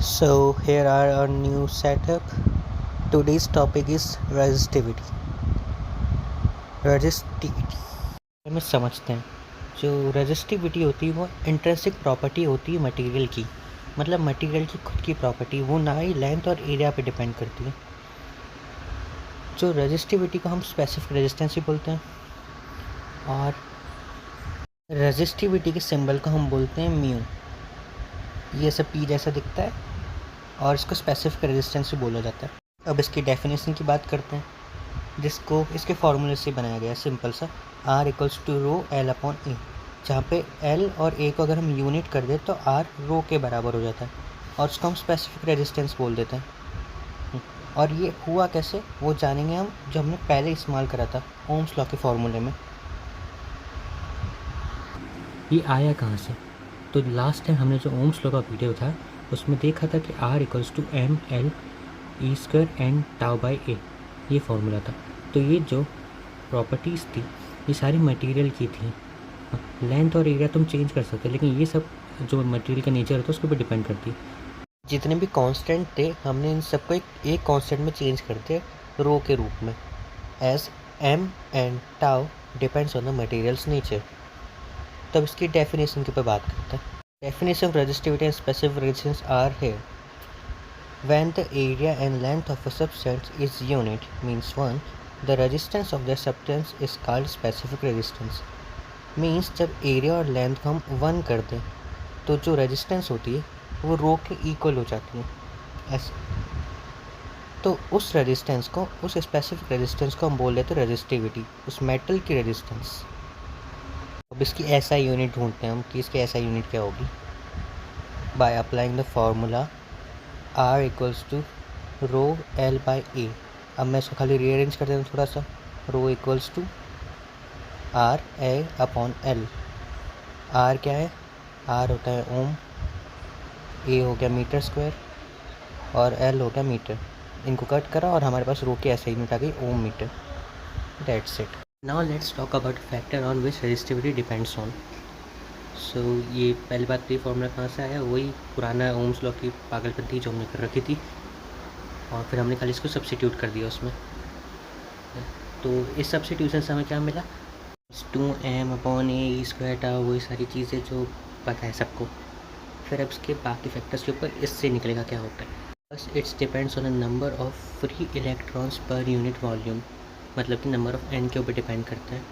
So here are our new setup. Today's topic is resistivity. Resistivity हमें समझते हैं। जो रेजिस्टिविटी होती है वो इंट्रिंसिक प्रॉपर्टी होती है मटेरियल की, मतलब मटेरियल की खुद की प्रॉपर्टी, वो ना ही लेंथ और एरिया पे डिपेंड करती है। जो रेजिस्टिविटी को हम स्पेसिफिक रेजिस्टेंस भी बोलते हैं, और रेजिस्टिविटी के सिंबल को हम बोलते हैं म्यू। ये सब पी जैसा दिखता है और इसको स्पेसिफिक रेजिस्टेंस भी बोला जाता है। अब इसकी डेफिनेशन की बात करते हैं, जिसको इसके फार्मूले से बनाया गया है, सिंपल सा, R equals to rho L upon A, जहाँ पे एल और ए को अगर हम यूनिट कर दें तो R रो के बराबर हो जाता है, और उसको हम स्पेसिफिक रेजिस्टेंस बोल देते हैं। और ये हुआ कैसे वो जानेंगे हम, जो हमने पहले इस्तेमाल करा था ओम्स लॉ के फार्मूले में। ये आया कहाँ से? तो लास्ट टाइम हमने जो ओम्स लॉ का वीडियो था उसमें देखा था कि R equals to M L E square N tau by A, ये फार्मूला था। तो ये जो प्रॉपर्टीज़ थी ये सारी मटेरियल की थी। लेंथ और एरिया तुम चेंज कर सकते, लेकिन ये सब जो मटेरियल का नेचर होता है उसके ऊपर डिपेंड करती है। जितने भी कांस्टेंट थे हमने इन सबको एक कांस्टेंट में चेंज कर दिया, रो के रूप में, as M and tau depends on the materials nature. तब इसकी डेफिनेशन के ऊपर बात करते हैं। Definition of resistivity and specific resistance are here. When the area and length of a substance is unit, means 1, the resistance of the substance is called specific resistance. Means जब area और length को हम 1 कर दें तो जो resistance होती है वो रो के equal हो जाती है ऐसे। तो उस resistance को, उस specific resistance को हम बोल लेते हैं resistivity, उस metal की resistance। अब इसकी SI यूनिट ढूंढते हैं हम कि इसकी SI यूनिट क्या होगी। By applying the formula R equals to rho L by A. अब मैं इसको खाली रीअरेंज कर देता हूँ थोड़ा सा। Rho equals to R A upon L. R क्या है? आर होता है ओम, ए हो गया मीटर स्क्वायर, और एल हो गया मीटर। इनको कट करा और हमारे पास रो की ऐसे यूनिट आ गई, ohm metre. That's it. Now let's talk about factor on which resistivity depends on. So ये पहली बात, ये फॉर्मूला कहाँ से आया? वही पुराना ओम्स लॉ की पागलपंती जो हमने कर रखी थी, और फिर हमने खाली इसको सब्स्टिट्यूट कर दिया उसमें। तो इस सब्स्टिट्यूशन से हमें क्या मिला? 2m अपॉन ए ई स्क्वायर टाउ, वही सारी चीज़ें जो पता है सबको। फिर अब इसके बाकी फैक्टर्स के ऊपर इससे निकलेगा क्या होता है। बस it's depends on the number of free electrons per unit volume, मतलब कि नंबर ऑफ n के ऊपर डिपेंड करता है,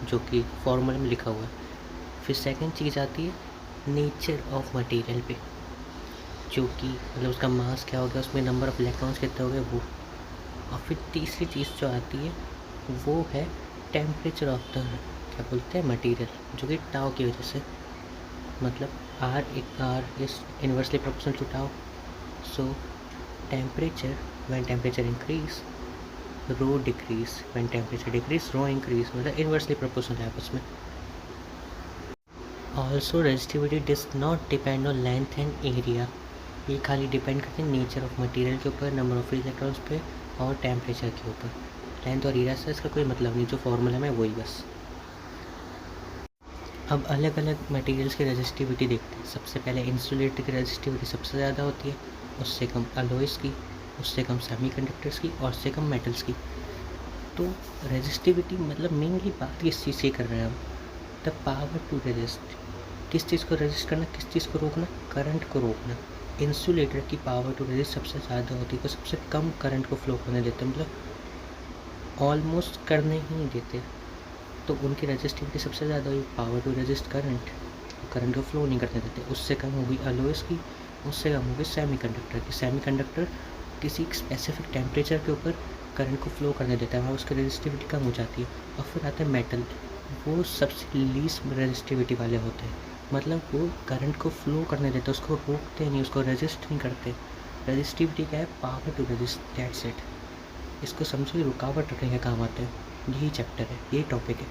जो कि फॉर्मूले में लिखा हुआ है। फिर सेकंड चीज़ आती है नेचर ऑफ मटेरियल पे, जो कि मतलब उसका मास क्या हो गया, उसमें नंबर ऑफ इलेक्ट्रॉन्स कितने हो गए वो। और फिर तीसरी चीज़ जो आती है वो है टेम्परेचर ऑफ द, क्या बोलते हैं, मटेरियल, जो कि टाउ की वजह से, मतलब R is inversely proportional to tau. So temperature, when temperature increase rho decrease, when temperature decrease rho increase, मतलब इन्वर्सली प्रोपोर्शनल है आपस में। Also resistivity does not depend on length and area, ये खाली डिपेंड करते हैं नेचर ऑफ मटेरियल के ऊपर, नंबर ऑफ फ्री इलेक्ट्रॉन्स पे, और टेम्परेचर के ऊपर। लेंथ और एरिया से इसका कोई मतलब नहीं, जो फॉर्मूला में वही बस। अब अलग अलग मटेरियल्स की रेजिस्टिविटी देखते हैं। सबसे पहले इंसुलेटर की रेजिस्टिविटी सबसे ज़्यादा होती है, उससे कम अलॉयज़ की, उससे कम सेमीकंडक्टर्स की, और उससे कम मेटल्स की। तो रेजिस्टिविटी मतलब मेनली बात किस चीज़ से कर रहे हैं हम? द पावर टू रेजिस्ट, किस चीज़ को रेजिस्ट करना, किस चीज़ को रोकना? करंट को रोकना। इंसुलेटर की पावर टू रेजिस्ट सबसे ज़्यादा होती है, तो सबसे कम करंट को फ्लो करने देते, मतलब ऑलमोस्ट करने ही नहीं देते। तो उनकी रेजिस्टिविटी सबसे ज़्यादा हुई power to resist current, current को फ्लो नहीं करने देते। उससे कम होगी अलॉयज़ की, उससे कम होगी सेमीकंडक्टर की। सेमीकंडक्टर किसी स्पेसिफिक टेम्परेचर के ऊपर करंट को फ्लो करने देता है, वहाँ उसकी रेजिस्टिविटी कम हो जाती है। और फिर आते हैं मेटल, वो सबसे लीस्ट रेजिस्टिविटी वाले होते हैं, मतलब वो करंट को फ्लो करने देते, उसको रोकते नहीं, उसको रेजिस्ट नहीं करते। रेजिस्टिविटी क्या है? Power to resist, that's it. इसको समझो, रुकावट रखने का काम आते हैं। यही चैप्टर है, यही टॉपिक है।